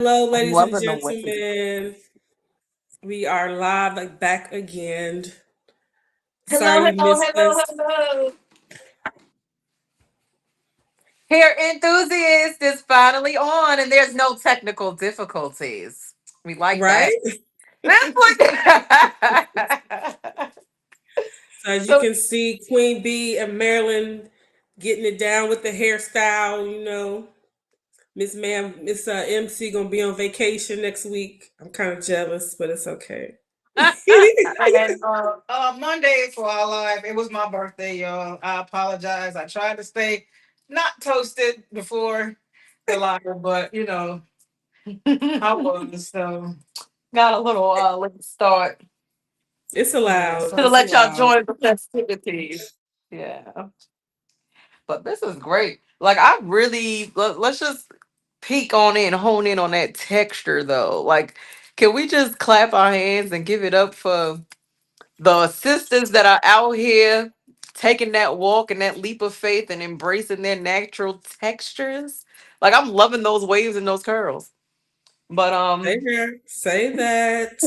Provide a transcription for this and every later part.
Hello, I'm ladies and loving the way. gentlemen. We are live, back again. Hello, Sorry you hello, missed hello, us, hello. Hair enthusiast is finally on, and there's no technical difficulties. We like that. right? That's what. So as you So can see, Queen B and Marilyn getting it down with the hairstyle. Miss MC gonna be on vacation next week. I'm kind of jealous, but it's okay. And Monday for our live, it was my birthday, y'all. I apologize. I tried to stay not toasted before the live, but I was. So got a little late start It's yeah, allowed. so to It's let y'all allowed. join the festivities. Yeah, but this is great. Like I really let's just peek on it and hone in on that texture though. Like, can we just clap our hands and give it up for the sisters that are out here taking that walk and that leap of faith and embracing their natural textures? Like I'm loving those waves and those curls. But Say there. Say that.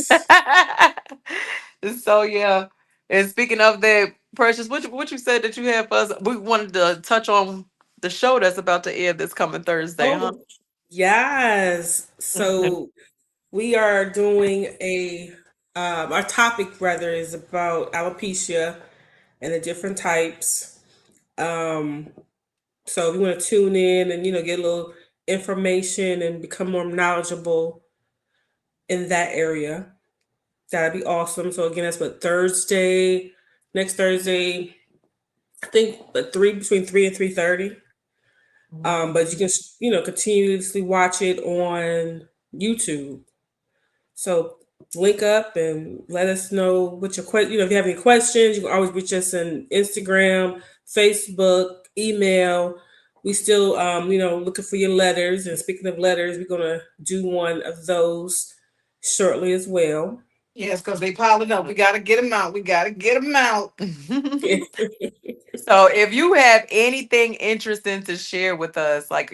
so yeah. And speaking of that, Precious, what you said that you had for us, we wanted to touch on the show that's about to air this coming Thursday, huh? Oh, yes. So we are doing our topic rather is about alopecia and the different types. Um, so if you want to tune in and get a little information and become more knowledgeable in that area, that'd be awesome. So again, that's what Thursday, next Thursday, I think between 3 and 3:30. But you can continuously watch it on YouTube. So link up and let us know what your question. If you have any questions, you can always reach us on Instagram, Facebook, email. We still, looking for your letters. And speaking of letters, we're gonna do one of those shortly as well. yes, because they piling up. We got to get them out. We got to get them out. So, if you have anything interesting to share with us, like,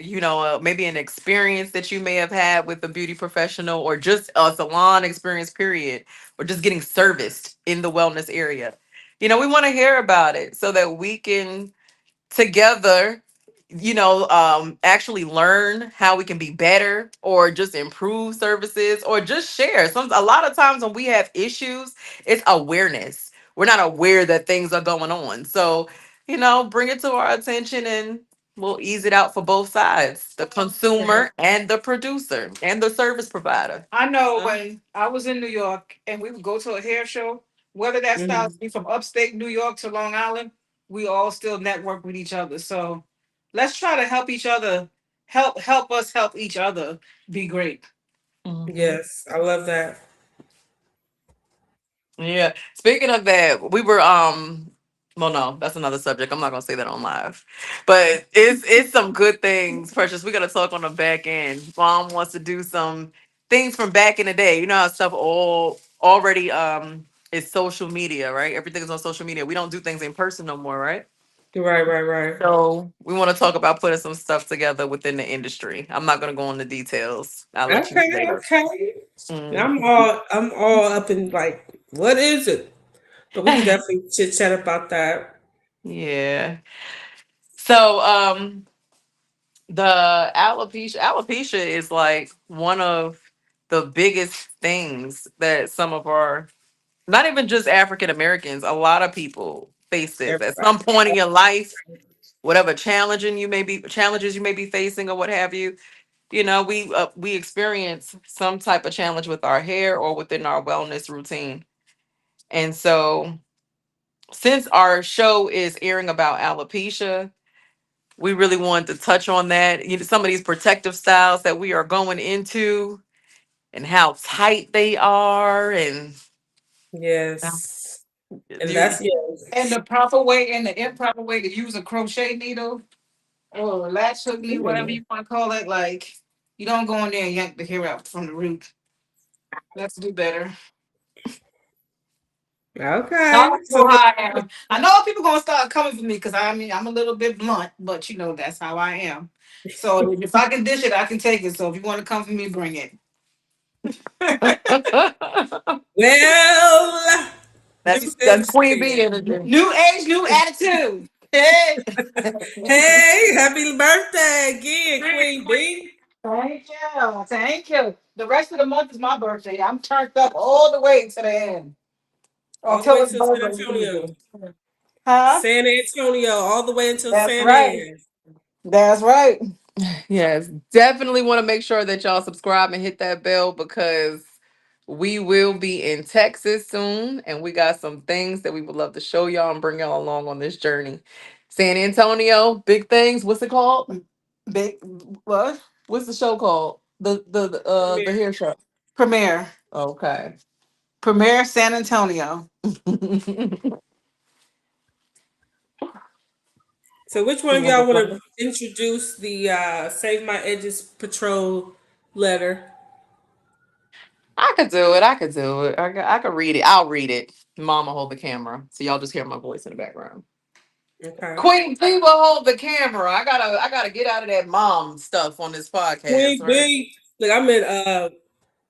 maybe an experience that you may have had with a beauty professional or just a salon experience, period, or just getting serviced in the wellness area, we want to hear about it so that we can together actually learn how we can be better or just improve services or just share a lot of times when we have issues, it's awareness. We're not aware that things are going on, so bring it to our attention and we'll ease it out for both sides, the consumer and the producer and the service provider. I know when I was in New York and we would go to a hair show, whether that Mhm. stylist be from upstate New York to Long Island, we all still network with each other. So let's try to help each other, help us help each other be great. Mhm. Yes, I love that. Yeah. Speaking of that, we were well no, that's another subject. I'm not gonna say that on live. But it's some good things, Precious. We gotta talk on the back end. Mom wants to do some things from back in the day. You know how stuff all already is social media, right? Everything is on social media. We don't do things in person no more, right? Right, right, right. So we want to talk about putting some stuff together within the industry. I'm not gonna go into details. I'll let you Okay, say okay. I'm it. all up in what is it? But we can definitely chit chat about that. Yeah. So the alopecia is like one of the biggest things that some of our, not even just African Americans, a lot of people face this at some Everybody. point in your life, whatever challenges you may be facing or what have you. We experience some type of challenge with our hair or within our wellness routine. And so since our show is airing about alopecia, we really wanted to touch on that. Some of these protective styles that we are going into and how tight they are. And Yes. And you, that's yes. And the proper way and the improper way to use a crochet needle or a latch hook needle, whatever Mm. you want to call it, like you don't go in there and yank the hair out from the root. Let's do better. Okay. That's So who what? I am. I know people gonna start coming for me because I mean I'm a little bit blunt, but you know that's how I am. So if I can dish it, I can take it. So if you want to come for me, bring it. Well, you said That's you Queen Bee said. energy. New age, new attitude. Hey. Hey, happy birthday again, Queen B. Thank you. Thank you. The rest of the month is my birthday. I'm turned up all the way to the end. All the way Until it's to San over. Antonio. Huh? San Antonio, all the way until That's San right. An. That's right. Yes, definitely want to make sure that y'all subscribe and hit that bell because we will be in Texas soon and we got some things that we would love to show y'all and bring y'all along on this journey. San Antonio, big things. What's it called? Big what? What's the show called? The hair show. Premiere. Okay. Premiere San Antonio. So, which one of y'all want to introduce the Save My Edges Patrol letter? I could do it. I could do it. I could read it. I'll read it. Mama hold the camera. So y'all just hear my voice in the background. Okay. Queen P will hold the camera. I gotta get out of that mom stuff on this podcast, Queen right? B. Look, I'm in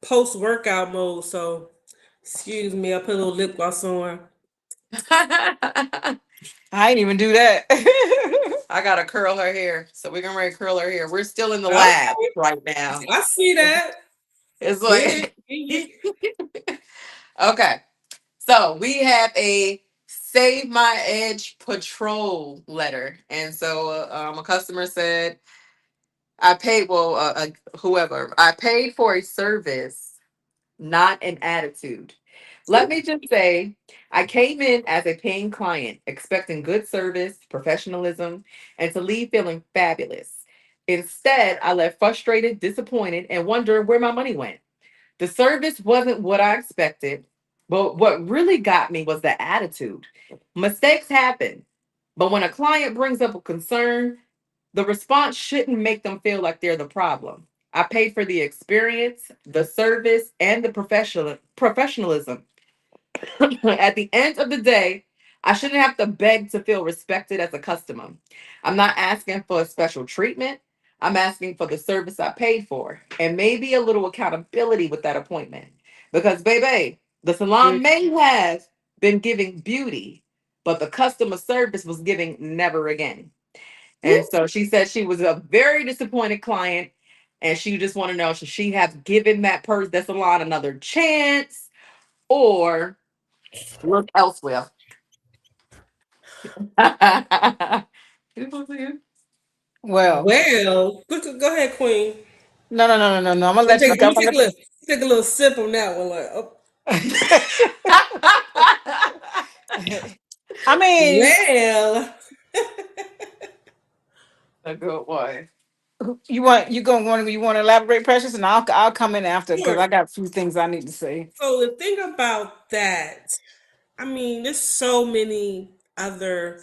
post workout mode, so excuse me. I put a little lip gloss on. I ain't even do that. I gotta curl her hair. So we're gonna ready to curl her hair. We're still in the lab Okay, right now. I see that. It's Get like it? Get it? okay. So we have a Save My Edge Patrol letter. And so a customer said, I paid, well, whoever, I paid for a service, not an attitude. Let me just say, I came in as a paying client, expecting good service, professionalism, and to leave feeling fabulous. Instead, I left frustrated, disappointed, and wondering where my money went. The service wasn't what I expected, but what really got me was the attitude. Mistakes happen, but when a client brings up a concern, the response shouldn't make them feel like they're the problem. I paid for the experience, the service, and the professionalism. At the end of the day, I shouldn't have to beg to feel respected as a customer. I'm not asking for a special treatment. I'm asking for the service I paid for and maybe a little accountability with that appointment. Because, baby, the salon may have been giving beauty, but the customer service was giving never again. And so she said she was a very disappointed client and she just want to know should she have given that salon another chance or look elsewhere. Well, Well, go ahead, Queen. no, no, no, no, no, no. I'm gonna Let let you. me I'm gonna take a let little, take a little sip on that one. Like, oh, you. I mean, well, A good one. you want to elaborate, Precious, and I'll come in after because sure. I got a few things I need to say. So the thing about that, I mean, there's so many other,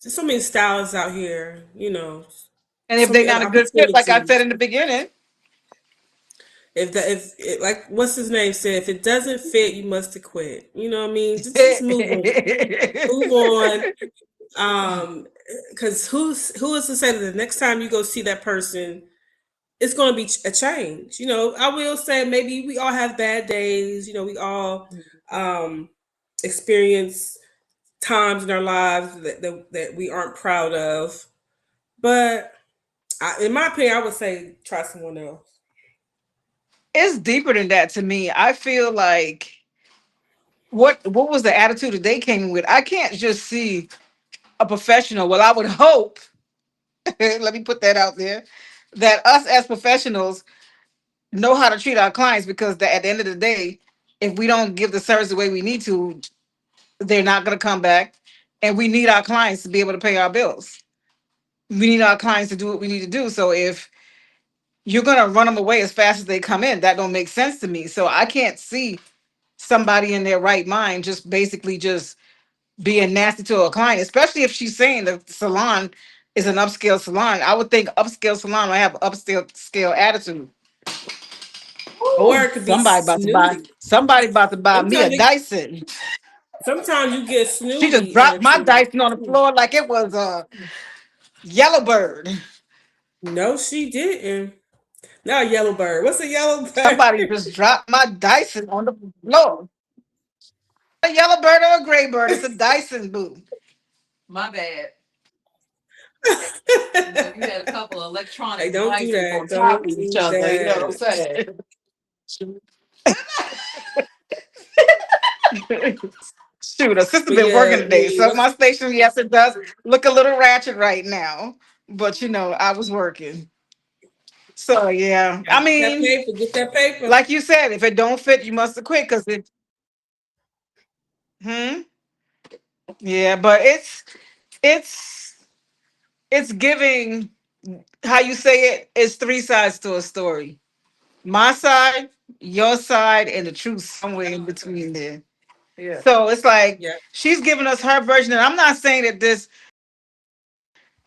there's so many styles out here. And if So they're many not other a good fit, like I said opportunities. in the beginning, If it, like what's his name said, if it doesn't fit, you must have quit. You know what I mean? Just move on. Move on. Because who is to say that the next time you go see that person, it's going to be a change. I will say maybe we all have bad days. We all um, experience times in our lives that we aren't proud of. But in my opinion, I would say try someone else. it's deeper than that to me. I feel like what was the attitude that they came with? I can't just see a professional. Well, I would hope. Let me put that out there. That us as professionals know how to treat our clients because at the end of the day, if we don't give the service the way we need to, they're not going to come back. And we need our clients to be able to pay our bills. We need our clients to do what we need to do. So if you're going to run them away as fast as they come in, that don't make sense to me. So I can't see somebody in their right mind just basically just being nasty to a client, especially if she's saying the salon is an upscale salon. I would think upscale salon might have upscale scale attitude. Or Ooh, it could be snooty. somebody about to buy me a Sometimes it, Dyson. Sometimes you get She just snooty dropped my attitude. Dyson on the floor like it was a yellow bird. No, she didn't. Not a yellow bird. What's a yellow bird? Somebody just dropped my Dyson on the floor. A yellow bird or a gray bird. It's a Dyson boo. My bad. You know, you had a couple of Hey, electronic don't do devices that. on top Don't of each do other. You know what I'm that. saying? Shoot, a sister But been yeah, working today, Lee, so my what's station, yes, it does look a little ratchet right now. But I was working. So yeah, gotta get that paper? Get that paper. like you said, if it don't fit, you must have quit because it. Hmm. Yeah, but it's it's giving how you say it. It's three sides to a story. My side, your side, and the truth somewhere in between there. Yeah. So it's like Yeah. she's giving us her version, and I'm not saying that this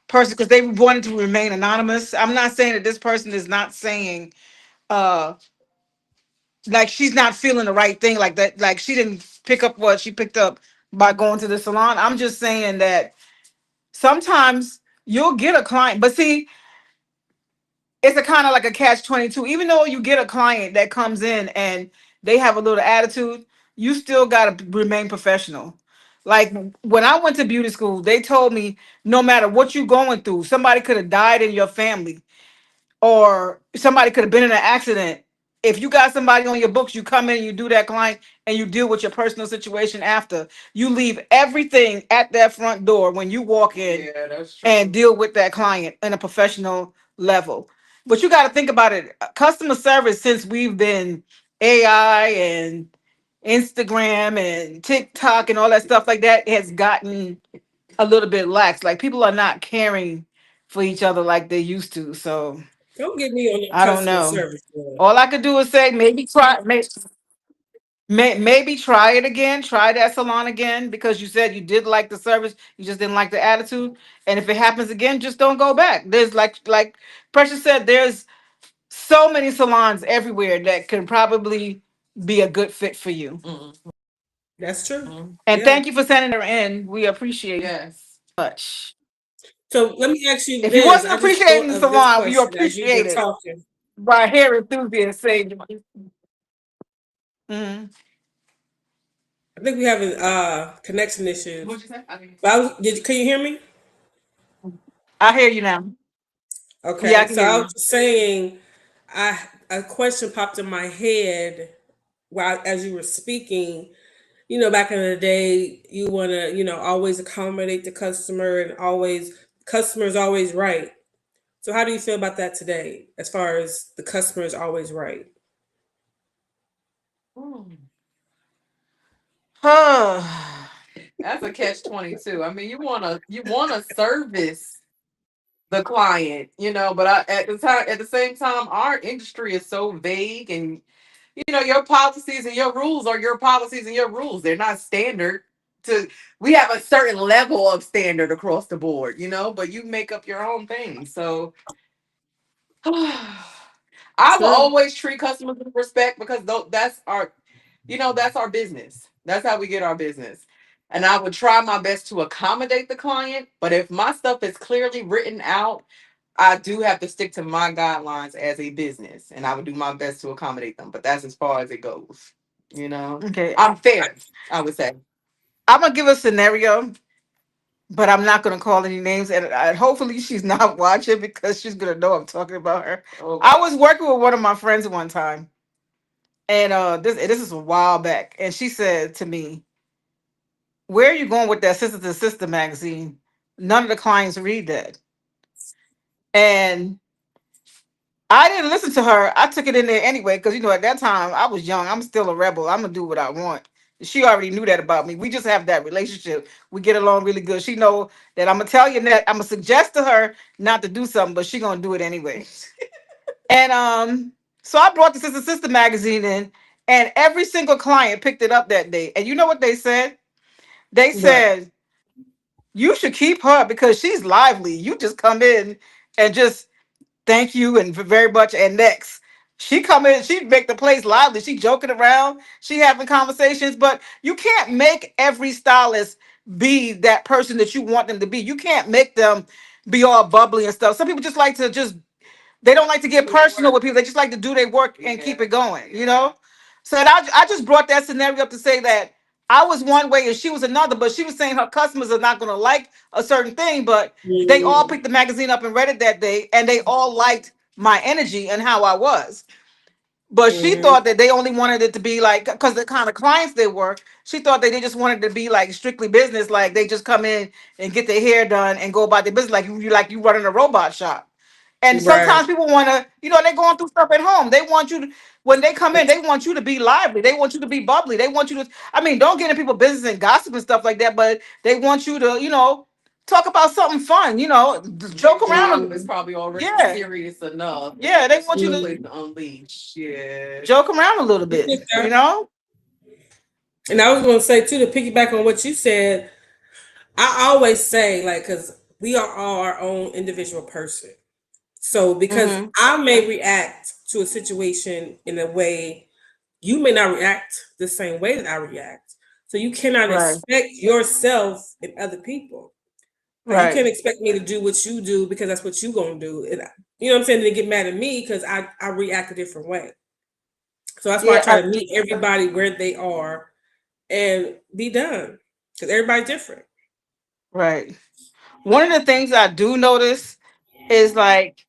person, because they wanted to remain anonymous. I'm not saying that this person is not saying uh like she's not feeling the right thing, like that, like she didn't pick up what she picked up by going to the salon. I'm just saying that sometimes you'll get a client, but see, it's a kind of like a catch 22. Even though you get a client that comes in and they have a little attitude, you still got to remain professional. Like when I went to beauty school, they told me no matter what you're going through, somebody could have died in your family or somebody could have been in an accident. If you got somebody on your books, you come in, you do that client, and you deal with your personal situation after. You leave everything at that front door when you walk in. Yeah, that's true. And deal with that client in a professional level. But you got to think about it. Customer service, since we've been AI and Instagram and TikTok and all that stuff like that, has gotten a little bit lax. Like people are not caring for each other like they used to. So Don't get me on the I don't customer know. service board. All I could do is say maybe try, maybe try it again. Try that salon again because you said you did like the service, you just didn't like the attitude. And if it happens again, just don't go back. There's like Precious said, there's so many salons everywhere that can probably be a good fit for you. Mm-hmm. That's true. And Yeah. thank you for sending her in. We appreciate it Yes. much. So let me ask you If you this. wasn't I just appreciating thought the of this salon, you question as you've appreciate been it talking. by hair enthusiasts saying, mhm. I think we having connection issues. What'd you say? I mean, But can you hear me? I hear you now. Yeah, I Okay. can So hear I was you. just saying, I a question popped in my head while as you were speaking. Back in the day, you want to, always accommodate the customer and always, customer is always right. So how do you feel about that today as far as the customer is always right? mm, Huh. that's a catch 22. I mean, you wanna service the client, but at the same time, our industry is so vague, and your policies and your rules are your policies and your rules. They're not standard. To We have a certain level of standard across the board, but you make up your own thing. So I will True. always treat customers with respect because that's our business. That's how we get our business. And I would try my best to accommodate the client. But if my stuff is clearly written out, I do have to stick to my guidelines as a business, and I would do my best to accommodate them. But that's as far as it goes. You know, Okay. I'm fair. I would say. I'm gonna give a scenario, but I'm not gonna call any names, and hopefully she's not watching because she's gonna know I'm talking about her. Okay. I was working with one of my friends one time, and this is a while back, and she said to me, "Where are you going with that Sister to Sister magazine? None of the clients read that." And I didn't listen to her. I took it in there anyway because at that time I was young. I'm still a rebel. I'm gonna do what I want. She already knew that about me. We just have that relationship. We get along really good. She know that I'm gonna tell you that I'm gonna suggest to her not to do something, but she gonna do it anyway. And so I brought the Sister magazine in, and every single client picked it up that day. And you know what they said? They But said you should keep her because she's lively. You just come in and just thank you and very much and next. She come in, she make the place lively. She joking around, she having conversations, but you can't make every stylist be that person that you want them to be. You can't make them be all bubbly and stuff. Some people just like to just they don't like to get personal with people. They just like to do their work and keep it going, you know? So and I just brought that scenario up to say that I was one way and she was another, but she was saying her customers are not going to like a certain thing, but they all Mm-hmm. picked the magazine up and read it that day and they all liked my energy and how I was. But she Mm-hmm. thought that they only wanted it to be like, because the kind of clients they were, she thought that they just wanted to be like strictly business, like they just come in and get their hair done and go about their business, like you running a robot shop. And Right. sometimes people want to, they're going through stuff at home. They want you to, when they come in, they want you to be lively. They want you to be bubbly. They want you to, I mean, don't get in people's business and gossip and stuff like that, but they want you to, talk about something fun, joke Job around. is probably already Yeah. serious enough. Yeah. They want you Just to place to unleash. Yeah. joke around a little You bit, get you that. know? And I was going to say too, to piggyback on what you said, I always say like, because we are all our own individual person. So because Mm-hmm. I may react to a situation in a way, you may not react the same way that I react. So you cannot Right. expect yourself in other people. Like you can't Right. expect me to do what you do because that's what you gonna do. And you know what I'm saying? They get mad at me because I react a different way. So that's why I Yeah. try to meet everybody where they are and be done. Because everybody's different. Right. One of the things I do notice is like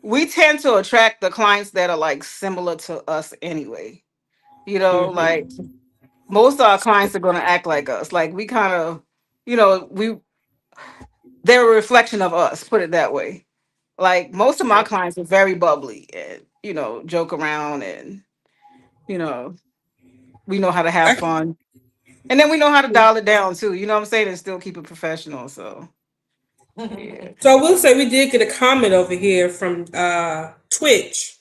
we tend to attract the clients that are like similar to us anyway. Like Hmm. most of our clients are going to act like us. Like we kind of, we they're a reflection of us. Put it that way. Like most of my Yeah. clients are very bubbly and joke around and you know we know how to have fun and then we know how to dial it down too. You know what I'm saying? And still keep it professional. So yeah. So I will say we did get a comment over here from Twitch.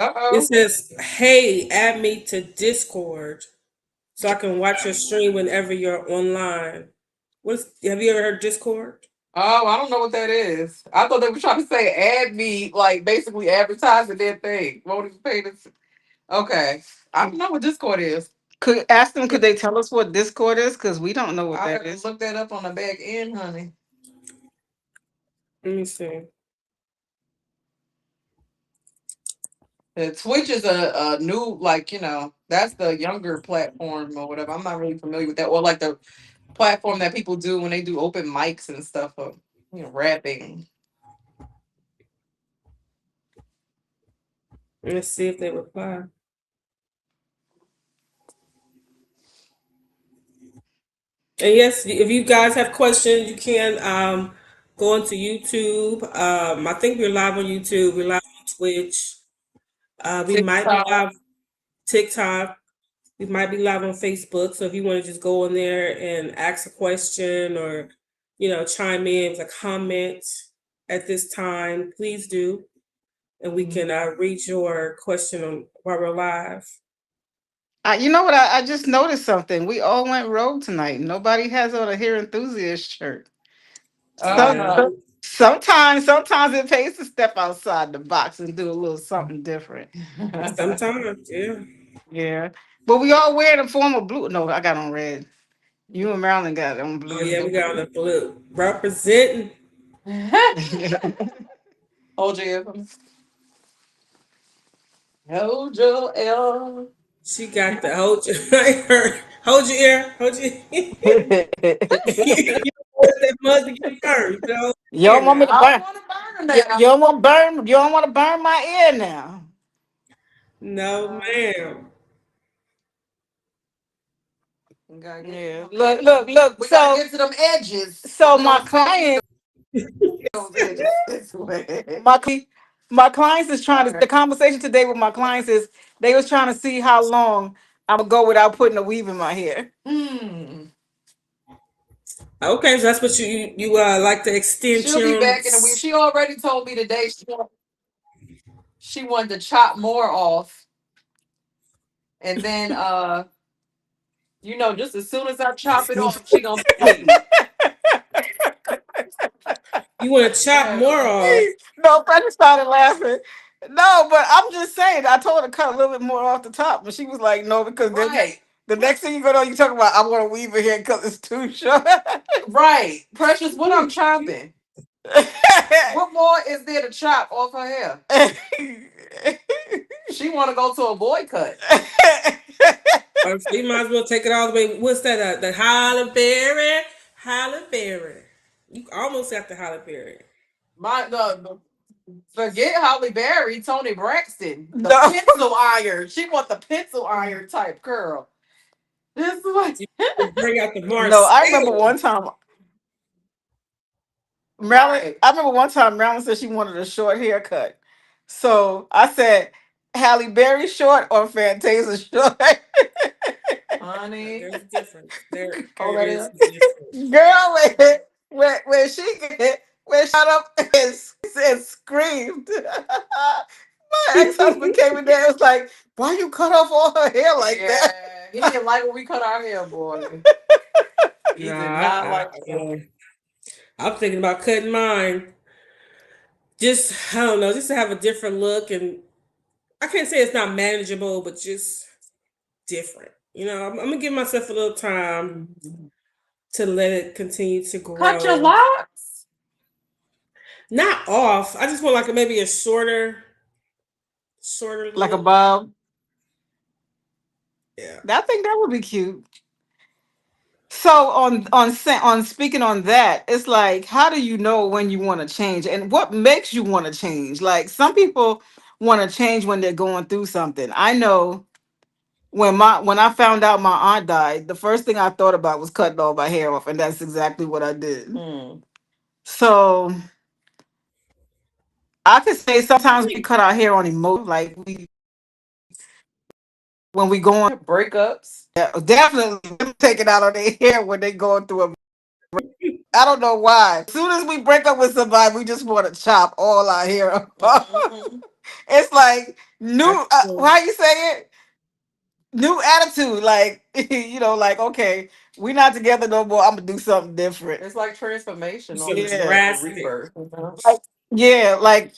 It Uh-oh. says, "Hey, add me to Discord so I can watch your stream whenever you're online." What's Have you ever heard Discord? Oh, I don't know what that is. I thought they were trying to say add me, like basically advertising their thing. Won't even pay this. Okay. I don't know what Discord is. Could ask them, could they tell us what Discord is? Because we don't know what I that gotta is. look that up on the back end, honey. Let me see. Twitch is a new, like, that's the younger platform or whatever. I'm not really familiar with that. Or like the platform that people do when they do open mics and stuff of, rapping. Let's see if they reply. And yes, if you guys have questions, you can go onto YouTube. I think we're live on YouTube. We're live on Twitch. We might be TikTok. live TikTok. We might be live on Facebook. So if you want to just go on there and ask a question or chime in with a comment at this time, please do, and we can read your question on while we're live. You know what? I just noticed something. We all went rogue tonight. Nobody has on a hair enthusiast shirt. Some, Yeah, Uh, sometimes it pays to step outside the box and do a little something different. sometimes, yeah. Yeah, but we all wear the form of blue. No, I got on red. You and Marilyn got on Oh blue. yeah, we got on the blue representing. Hold your ear. Hold your L. She got the hold your hold your ear, hold your you don't want that mud to get burned. You know, You here don't want me to I now. don't burn. want to burn You, now. you don't want burn. You don't want to burn my ear now. No, ma'am. We gotta get to Yeah. them Look, edges. look, look. We gotta So, get to them edges, so so we my don't client, those edges this way. my clients is trying to. Okay. The conversation today with my clients is they was trying to see how long I'm gonna go without putting a weave in my hair. Hmm. Okay, so that's what you like the She'll be back in a week. extensions. She already told me today she wanted to chop more off, and then just as soon as I chop it off, she gonna leave. You want to chop Yeah. more off? No, Freddie started laughing. No, but I'm just saying. I told her to cut a little bit more off the top, but she was like, "No," because then Right. the next thing you go on, you talk about, "I'm gonna weave it here because it's too short." Right. Precious, what I'm chopping? What more is there to chop off her hair? She want to go to a boy cut. Or so you might as well take it all the way. What's that? The Halle Berry? Halle Berry. You almost got the Halle Berry. My forget Holly Berry, Tony Braxton, the No. pencil iron. She want the pencil iron type curl. This is what. You bring out the No, I remember Marcel. one time Marilyn. Right. I remember one time Marilyn said she wanted a short haircut. So I said, Halle Berry short or Fantasia short? Honey. There's a difference. There Already. is a difference. Girl, when when she got up and screamed. My ex-husband came in there and was like, why you cut off all her hair like Yeah, that? he didn't like when we cut our hair, boy. He Nah, did not like it. I'm thinking about cutting mine. Just I don't know, just to have a different look, and I can't say it's not manageable, but just different. I'm gonna give myself a little time to let it continue to Cut your grow. locks. Not off. I just want like maybe a shorter Like a look. bob. Yeah. I think that would be cute. So on speaking on that, it's like, how do you know when you want to change, and what makes you want to change? Like some people want to change when they're going through something. I know when I found out my aunt died, the first thing I thought about was cutting all my hair off, and that's exactly what I did. Hmm. So I could say I sometimes we think cut our hair on emotion, like we when we go on. Breakups. Yeah, definitely them take it out on their hair when they going through a. I don't know why. As soon as we break up with somebody, we just want to chop all our hair off. Mhm. It's like new. that's true. How you say it? New attitude. Like like okay, we not together no more. I'm gonna do something different. It's like transformation on Some the Yeah, drastic. rebirth. like, yeah, like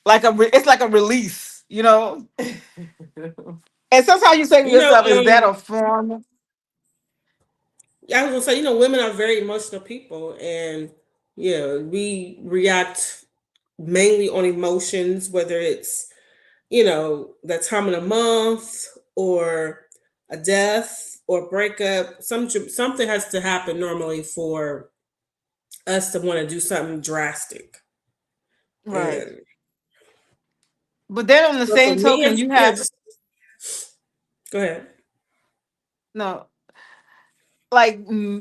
it's like a release. And sometimes you say to You know, yourself, "Is that a form?" I was gonna say, women are very emotional people, and yeah, we react mainly on emotions, whether it's that time of the month or a death or breakup. Something has to happen normally for us to want to do something drastic. Right. And But then on the but for same me, token, it's, you yeah, have just go ahead. no. Like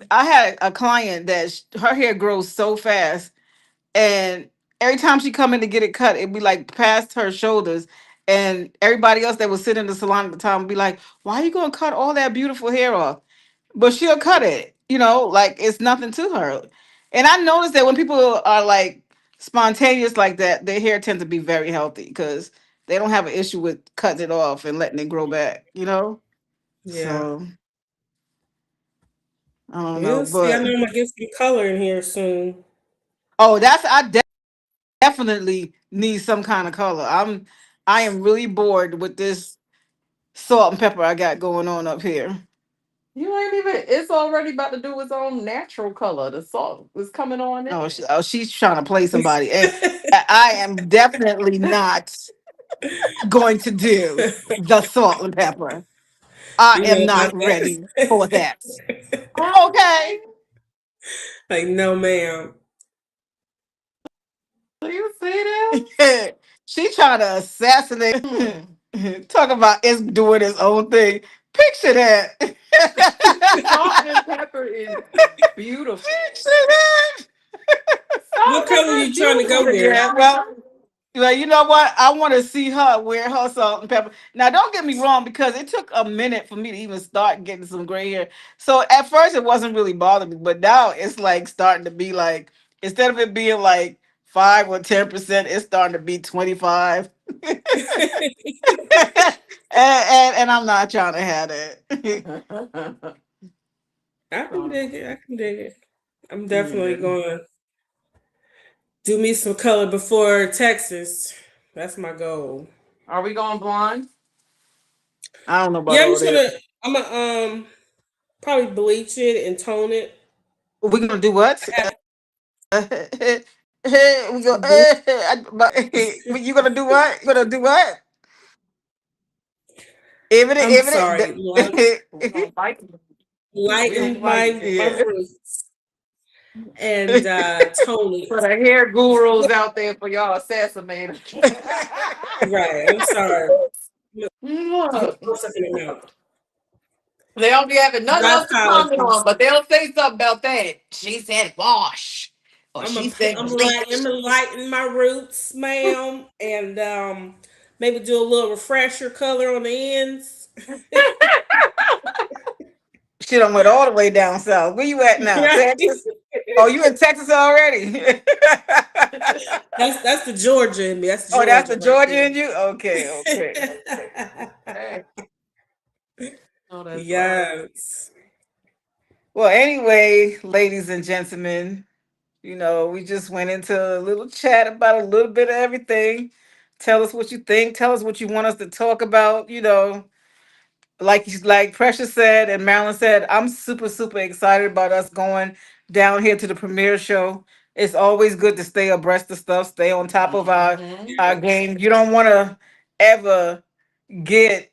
I had a client that her hair grows so fast, and every time she come in to get it cut, it'd be like past her shoulders, and everybody else that was sitting in the salon at the time would be like, "Why are you gonna cut all that beautiful hair off?" But she'll cut it, like it's nothing to her. And I noticed that when people are like spontaneous like that, their hair tends to be very healthy because they don't have an issue with cutting it off and letting it grow back. Yeah. So I don't know, We'll see. I but know I'm gonna get some color in here soon. oh, definitely need some kind of color. I am really bored with this salt and pepper I got going on up here. You ain't even. It's already about to do its own natural color. The salt is coming on Oh, in. she's trying to play somebody, and I am definitely not going to do the salt and pepper. I You am know not about ready for that? that. Okay. Like, no, ma'am. Do you see that? She trying to assassinate. Hmm. Talk about it's doing its own thing. Picture that. Salt and pepper is beautiful. Picture that. What Salt and color pepper you is trying to beautiful. go there? Yeah, well, you know what? I want to see her wear her salt and pepper. Now, don't get me wrong, because it took a minute for me to even start getting some gray hair. So at first, it wasn't really bothering me, but now it's like starting to be like, instead of it being like 5 or 10%, it's starting to be 25. And I'm not trying to have that. I can dig it. I can dig it. I'm definitely Yeah. going to do me some color before Texas. That's my goal. Are we going blonde? I don't know about Yeah, I'm all just that. gonna. I'm gonna probably bleach it and tone it. We're gonna do what? I have We go. bleach. But you gonna do what? You gonna do what? Even I'm even sorry. We're gonna fight. We gonna Lighten fight. my yeah. roots and tone For it. the hair gurus out there, for y'all assassinate 'em. Right. I'm sorry. I'm gonna Look, throw stuff in the mouth. they don't be having nothing My else to comment on, apologies. but they'll say something about that. She said wash, or she said I'm bleach. gonna lighten my roots, ma'am, and maybe do a little refresher color on the ends. She done went all the way down south. Where you at now? Right. Texas? Oh, you in Texas already? That's the Georgia in me. That's Oh, that's Georgia the right Georgia in there. you? Okay, okay. Hey, oh, that's funny. Yes. Well, anyway, ladies and gentlemen, we just went into a little chat about a little bit of everything. Tell us what you think. Tell us what you want us to talk about. Like Precious said and Marilyn said, I'm super super excited about us going down here to the premiere show. It's always good to stay abreast of stuff, stay on top of Mhm. our game. You don't want to ever get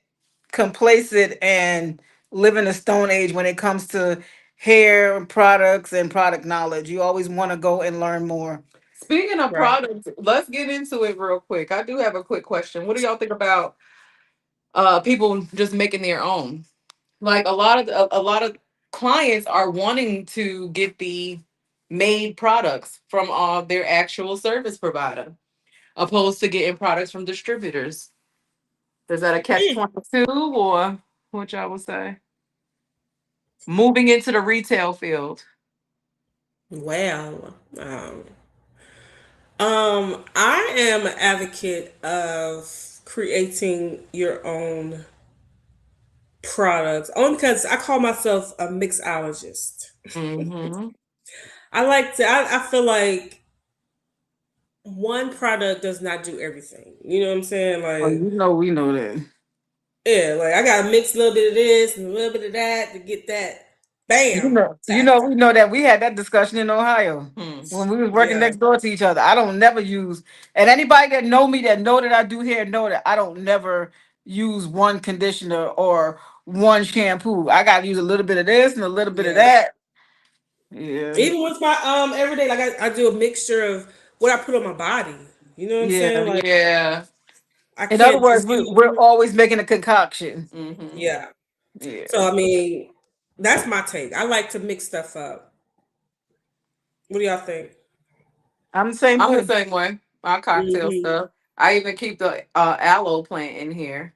complacent and live in the stone age when it comes to hair products and product knowledge. You always want to go and learn more. Speaking of Right. products, let's get into it real quick. I do have a quick question. What do y'all think about people just making their own? Like a lot of clients are wanting to get the made products from their actual service provider, opposed to getting products from distributors. Is that a catch Mm. 22, or what y'all would say? Moving into the retail field. Well, I am an advocate of creating your own products, only because I call myself a mixologist. Mm-hmm. I like to. I feel like one product does not do everything. You know what I'm saying? Oh, Like, we know that. yeah, like I gotta mix a little bit of this and a little bit of that to get that bam. We know that we had that discussion in Ohio Hmm. when we was working Yeah, next door to each other. I don't never use, and anybody that know me that know that I do hair know that I don't never use one conditioner or one shampoo. I gotta use a little bit of this and a little bit of yeah. that. Yeah, Even with my everyday, like I do a mixture of what I put on my body. You know what I'm saying? yeah. Like Yeah. I In other can't words, just we're use. always making a concoction. Mm-hmm. Yeah. So Yeah, I mean, that's my take. I like to mix stuff up. What do y'all think? I'm the same I'm the way. same way. My cocktail Hmm. stuff. I even keep the aloe plant in here,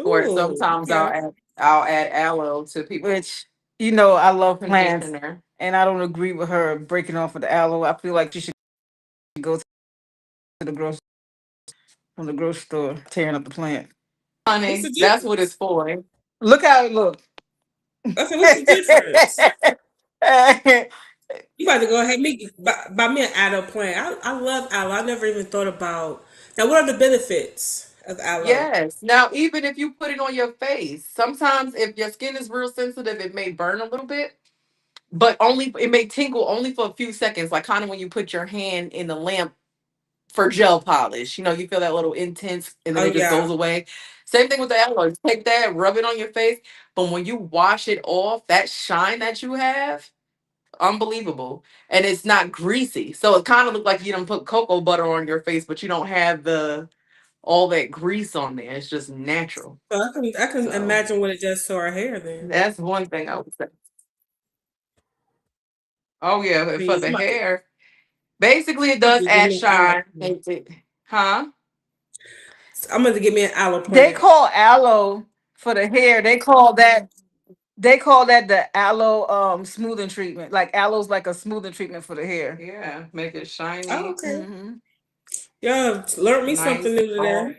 or Ooh, sometimes okay. I'll add aloe to people Which I love plants, conditioner. and I don't agree with her breaking off of the aloe. I feel like she should go to the grocery from the grocery store, tearing up the plant. What's Honey, the that's what it's difference? for. Look how it looks. I said, what's the difference? You about to go ahead and buy me an aloe plant. I love aloe. I never even thought about now. What are the benefits of aloe? Yes. Now, even if you put it on your face, sometimes if your skin is real sensitive, it may burn a little bit, but only it may tingle only for a few seconds, like kind of when you put your hand in the lamp for gel polish. You know, you feel that little intense and then Oh it just goes yeah. away. Same thing with the aloe. You take that, rub it on your face, but when you wash it off, that shine that you have, unbelievable. And it's not greasy. So it kind of look like you don't put cocoa butter on your face, but you don't have the all that grease on there. It's just natural. So I can So imagine what it does to our hair then. that's one thing I would say. Oh yeah, So for yeah, the hair. Basically it does give add me an aloe shine. plant. Huh? I'm gonna get me an aloe They plant. call aloe for the hair. They call that the aloe smoothing treatment. Like aloe's like a smoothing treatment for the hair. Yeah, make it Oh, shiny, okay. Hmm. Yeah, learned me something nice, new today. soft.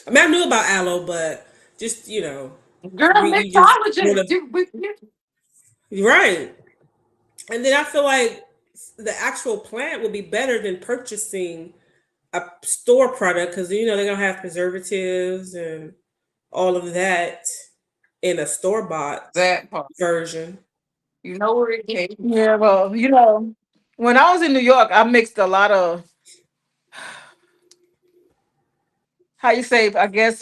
I mean, I knew about aloe, but just Girl, you just want mixologist, to right. And then I feel like the actual plant would be better than purchasing. a store product because they're gonna have preservatives and all of that in a store bought That part. version. You know where it came. Yeah, well, when I was in New York, I mixed a lot of, how you say, I guess,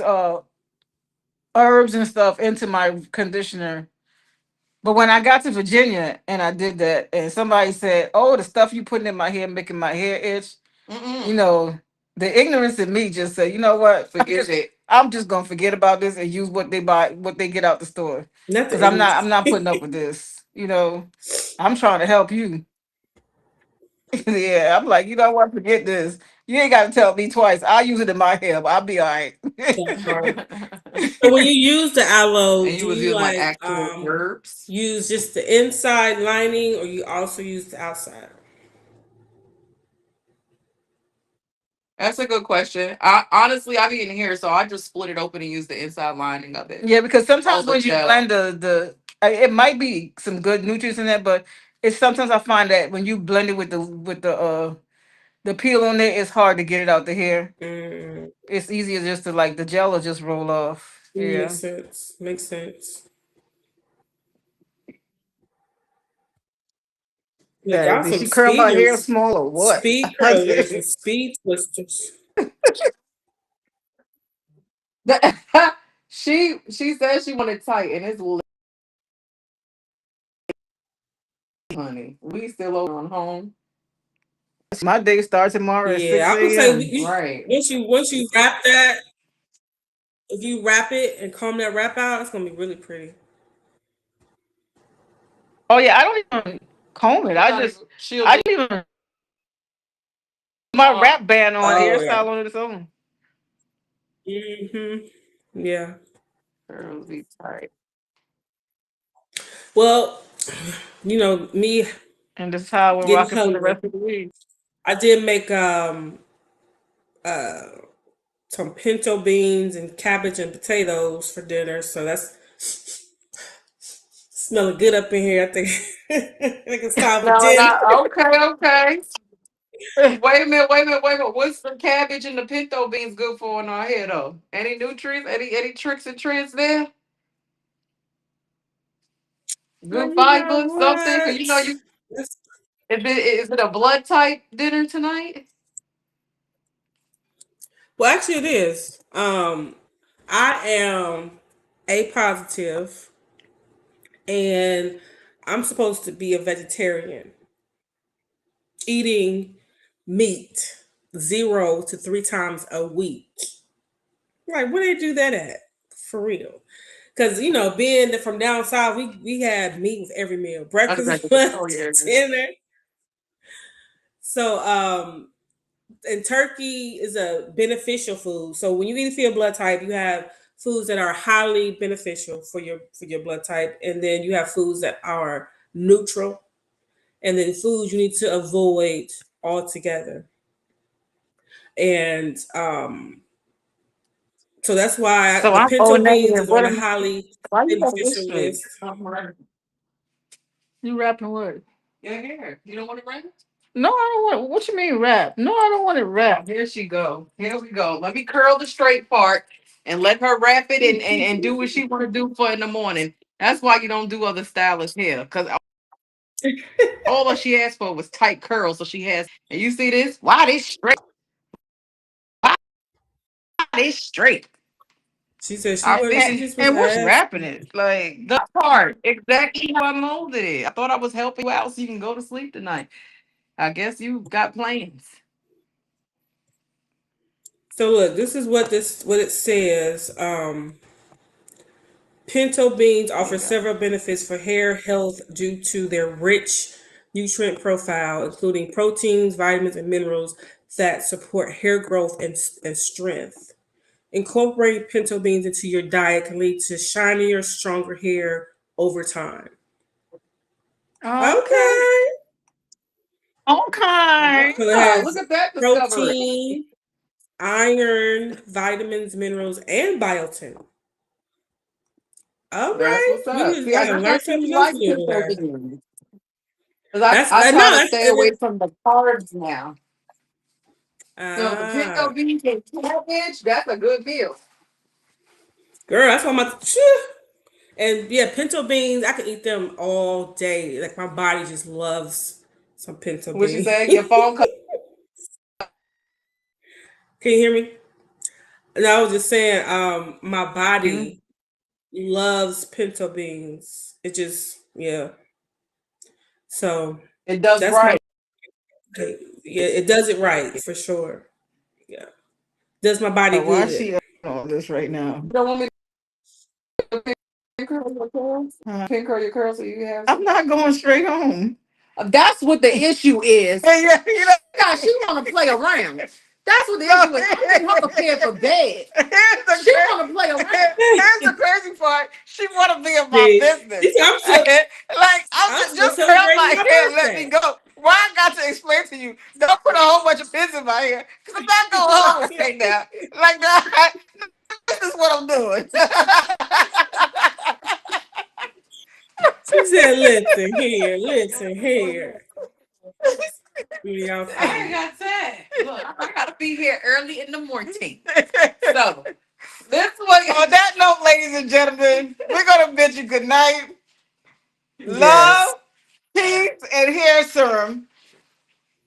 herbs and stuff into my conditioner. But when I got to Virginia and I did that, and somebody said, "Oh, the stuff you putting in my hair making my hair itch," you Mm-mm. know, the ignorance in me just said, "You know what? Forget it. I'm just gonna forget about this and use what they buy, what they get out the store, Not the because I'm not, ignorance. I'm not putting up with this. I'm trying to help you." Yeah, I'm like, you know what? Forget this. You ain't got to tell me twice. I'll use it in my hair, but I'll be all right. That part. So when you use the aloe, And do you was you using like like actual herbs. use just the inside lining or you also use the outside? That's a good question. I honestly, I be in here, so I just split it open and use the inside lining of it. Yeah, because Oh, sometimes the when you gel. blend it might be some good nutrients in there, but it's sometimes I find that when you blend it with the peel on it, it's hard to get it out the hair. Mm, It's easier just to like the gel will just roll off. makes Yeah. sense. Makes sense. Look, Yeah. y'all Did some she curl my hair speeders, small or what? speed curlers and speed twisters. She said she wanted tight, and it's late, honey. We still over on home, My day starts tomorrow at Yeah, 6 I would say a.m. right? once you wrap that, if you wrap it and comb that wrap out, it's gonna be really pretty. Oh yeah, I don't even comb it. It's not even. She'll I do. didn't even my wrap band on Oh yeah. hairstyle on its own. Hmm. Yeah. Girls be tight. Well, me And this is how we're getting rocking for the hungry. rest of the week. I did make uh some pinto beans and cabbage and potatoes for dinner, so that's smelling good up in here. I think I think it's time for No, dinner. no. Okay, okay. Wait a minute, wait a minute, wait a minute. What's the cabbage and the pinto beans good for in our head though? Any nutrients? Any tricks and trends there? Well, Good you know fiber, something? Cause what? you It's- is it a blood type dinner tonight? well, actually, it is. I am A positive, and I'm supposed to be a vegetarian, eating meat 0 to 3 times a week. Like, where they do that at? For real. Because, being from down south, we had meat with every meal, I was like, breakfast, oh lunch, yeah. dinner. So, and turkey is a beneficial food. So when you eat for your blood type, you have foods that are highly beneficial for your blood type, and then you have foods that are neutral, and then foods you need to avoid altogether. And so that's why So the I'm O pinto beans negative. is on What the am highly why you got this beneficial straight? list. I'm right. You rapping what? Your hair. You don't want to rap? No, I don't want what you mean rap? No, I don't want it Oh, rap. here she go. Here we go. Let me curl the straight part and let her wrap it and do what she want to do for in the morning. That's why you don't do other stylists here. Because all that she asked for was tight curls. So she has, and you see this? Why this straight? Why this straight? She said she I was she and, just was and what's Rapping asking. it. Like the part exactly how I molded it. I thought I was helping you out so you can go to sleep tonight. I guess you got plans. So look, this is what it says. Pinto beans There offer you go. several benefits for hair health due to their rich nutrient profile, including proteins, vitamins, and minerals that support hair growth and strength. Incorporating pinto beans into your diet can lead to shinier, stronger hair over time. okay. Okay. Okay. So it Wow, has look at that discovery. protein, iron, vitamins, minerals, and biotin. All That's right. what's We up. just See, I gotta guess I learn see you something else like new pinto today. beans. Because That's I try no, to that's stay and away it, from the carbs now. No, the pinto Ah, beans and cabbage, that's a good meal. girl, that's what my and yeah, pinto beans. I can eat them all day. Like my body just loves some pinto What you beans. say? Your phone Can you hear me? No, I was just saying, my cutting. body loves pinto beans. It just, yeah. So It does that's my, right. yeah, it does it right for sure. Yeah. Does my body Why good. she on this right now? You don't want me to pin curl your curls? Huh? Pin curl your curls so you can have I'm some? not going straight home. That's what the issue is. Hey, yeah, God, she want to play around. That's what the issue is. I'm getting her prepared for bed. She want to play around. Here's the crazy part. She want to be in my See, business. I'm still, Like I'm still just grab celebrating my my hair and let me birthday. go. Why I got to explain to you? Don't put a whole bunch of pins in my hair because I'm not going home right now. Like that. This is what I'm doing. She said, listen here. Y'all I funny. got that. Look, I gotta be here early in the morning. So this one. On that note, ladies and gentlemen, we're gonna bid you good night. Yes. Love, peace, and hair serum.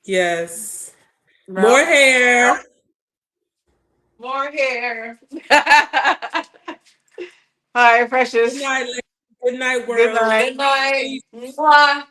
Yes. More No, no, hair. more hair. All right, Good precious. night, ladies. Good night, Good world. night. Good night. Peace. Mwah.